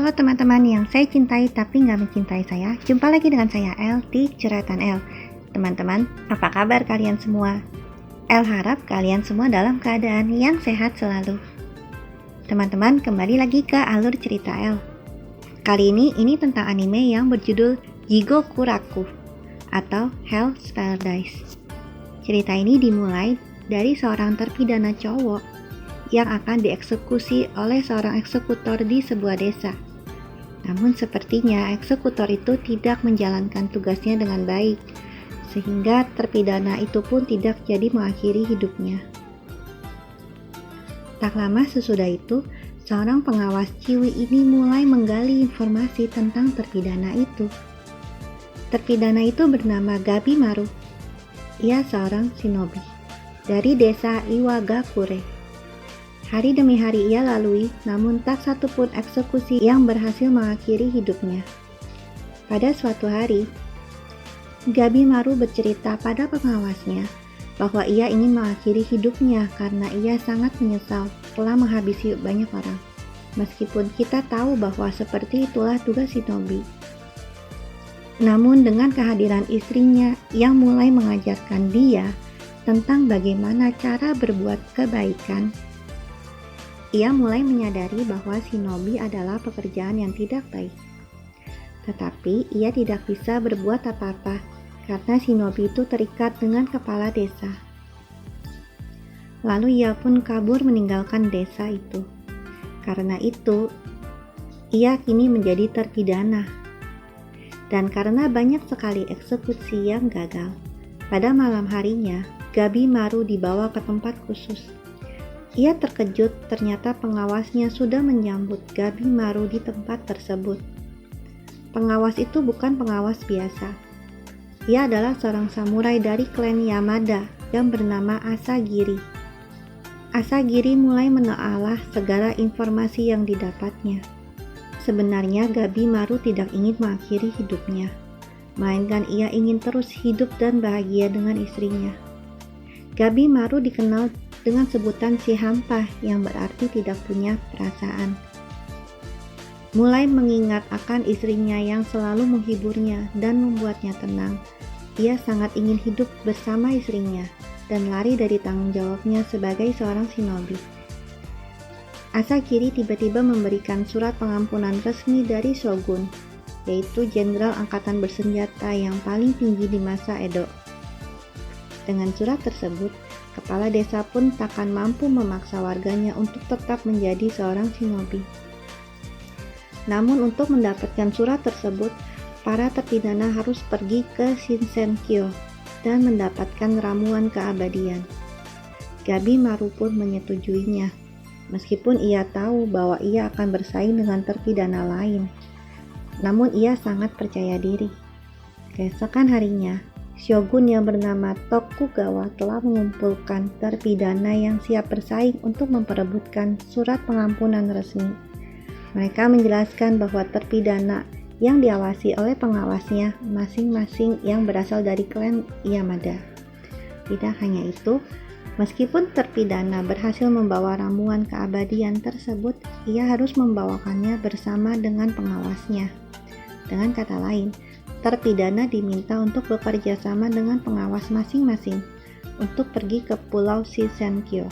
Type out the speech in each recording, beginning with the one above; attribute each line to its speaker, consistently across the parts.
Speaker 1: Halo teman-teman yang saya cintai tapi nggak mencintai saya. Jumpa lagi dengan saya El di Curhatan El. Teman-teman, apa kabar kalian semua? El harap kalian semua dalam keadaan yang sehat selalu. Teman-teman, kembali lagi ke alur cerita El. Kali ini tentang anime yang berjudul Jigoku Raku atau Hell's Paradise. Cerita ini dimulai dari seorang terpidana cowok yang akan dieksekusi oleh seorang eksekutor di sebuah desa. Namun sepertinya eksekutor itu tidak menjalankan tugasnya dengan baik, sehingga terpidana itu pun tidak jadi mengakhiri hidupnya. Tak lama sesudah itu, seorang pengawas Ciwi ini mulai menggali informasi tentang terpidana itu. Terpidana itu bernama Gabimaru. Ia seorang shinobi dari desa Iwagakure. Hari demi hari ia lalui, namun tak satu pun eksekusi yang berhasil mengakhiri hidupnya. Pada suatu hari, Gabimaru bercerita pada pengawasnya bahwa ia ingin mengakhiri hidupnya karena ia sangat menyesal telah menghabisi banyak orang. Meskipun kita tahu bahwa seperti itulah tugas shinobi. Namun dengan kehadiran istrinya yang mulai mengajarkan dia tentang bagaimana cara berbuat kebaikan, ia mulai menyadari bahwa shinobi adalah pekerjaan yang tidak baik. Tetapi ia tidak bisa berbuat apa-apa karena shinobi itu terikat dengan kepala desa. Lalu ia pun kabur meninggalkan desa itu. Karena itu, ia kini menjadi terpidana. Dan karena banyak sekali eksekusi yang gagal, pada malam harinya, Gabimaru dibawa ke tempat khusus. Ia terkejut ternyata pengawasnya sudah menyambut Gabimaru di tempat tersebut. Pengawas itu bukan pengawas biasa. Ia adalah seorang samurai dari klan Yamada yang bernama Asagiri. Asagiri mulai menelaah segala informasi yang didapatnya. Sebenarnya Gabimaru tidak ingin mengakhiri hidupnya, melainkan ia ingin terus hidup dan bahagia dengan istrinya. Gabimaru dikenal dengan sebutan si hampa yang berarti tidak punya perasaan. Mulai mengingat akan istrinya yang selalu menghiburnya dan membuatnya tenang, ia sangat ingin hidup bersama istrinya dan lari dari tanggung jawabnya sebagai seorang shinobi. Asagiri tiba-tiba memberikan surat pengampunan resmi dari shogun, yaitu jenderal angkatan bersenjata yang paling tinggi di masa Edo. Dengan surat tersebut, kepala desa pun takkan mampu memaksa warganya untuk tetap menjadi seorang shinobi. Namun untuk mendapatkan surat tersebut, para terpidana harus pergi ke Shinsenkyo dan mendapatkan ramuan keabadian. Gabimaru pun menyetujuinya, meskipun ia tahu bahwa ia akan bersaing dengan terpidana lain. Namun ia sangat percaya diri. Keesokan harinya, Shogun yang bernama Tokugawa telah mengumpulkan terpidana yang siap bersaing untuk memperebutkan surat pengampunan resmi. Mereka menjelaskan bahwa terpidana yang diawasi oleh pengawasnya masing-masing yang berasal dari klan Yamada. Tidak hanya itu, meskipun terpidana berhasil membawa ramuan keabadian tersebut, ia harus membawakannya bersama dengan pengawasnya. Dengan kata lain, terpidana diminta untuk bekerja sama dengan pengawas masing-masing untuk pergi ke Pulau Shinsenkyo.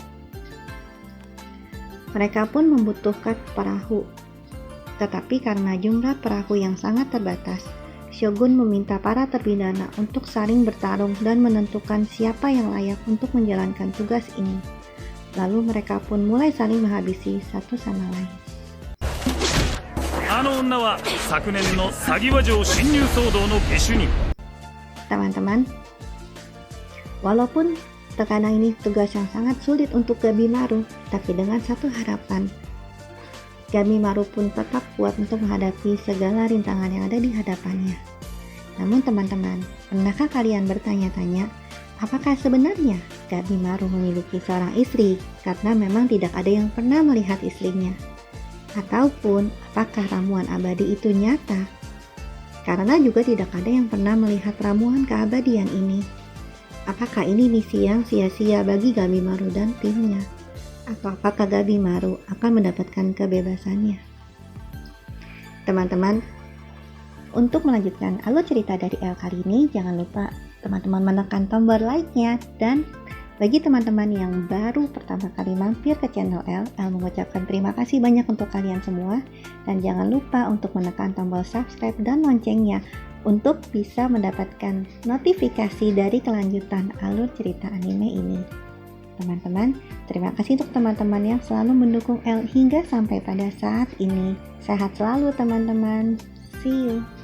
Speaker 1: Mereka pun membutuhkan perahu, tetapi karena jumlah perahu yang sangat terbatas, Shogun meminta para terpidana untuk saling bertarung dan menentukan siapa yang layak untuk menjalankan tugas ini. Lalu mereka pun mulai saling menghabisi satu sama lain. Teman-teman, walaupun terkadang ini tugas yang sangat sulit untuk Gabimaru, tapi dengan satu harapan, Gabimaru pun tetap kuat untuk menghadapi segala rintangan yang ada di hadapannya. Namun teman-teman, pernahkah kalian bertanya-tanya, apakah sebenarnya Gabimaru memiliki seorang istri karena memang tidak ada yang pernah melihat istrinya? Ataupun apakah ramuan abadi itu nyata? Karena juga tidak ada yang pernah melihat ramuan keabadian ini. Apakah ini misi yang sia-sia bagi Gabimaru dan timnya? Atau apakah Gabimaru akan mendapatkan kebebasannya? Teman-teman, untuk melanjutkan alur cerita dari L kali ini, jangan lupa teman-teman menekan tombol like-nya. Dan bagi teman-teman yang baru pertama kali mampir ke channel L mengucapkan terima kasih banyak untuk kalian semua. Dan jangan lupa untuk menekan tombol subscribe dan loncengnya untuk bisa mendapatkan notifikasi dari kelanjutan alur cerita anime ini. Teman-teman, terima kasih untuk teman-teman yang selalu mendukung L hingga sampai pada saat ini. Sehat selalu teman-teman. See you.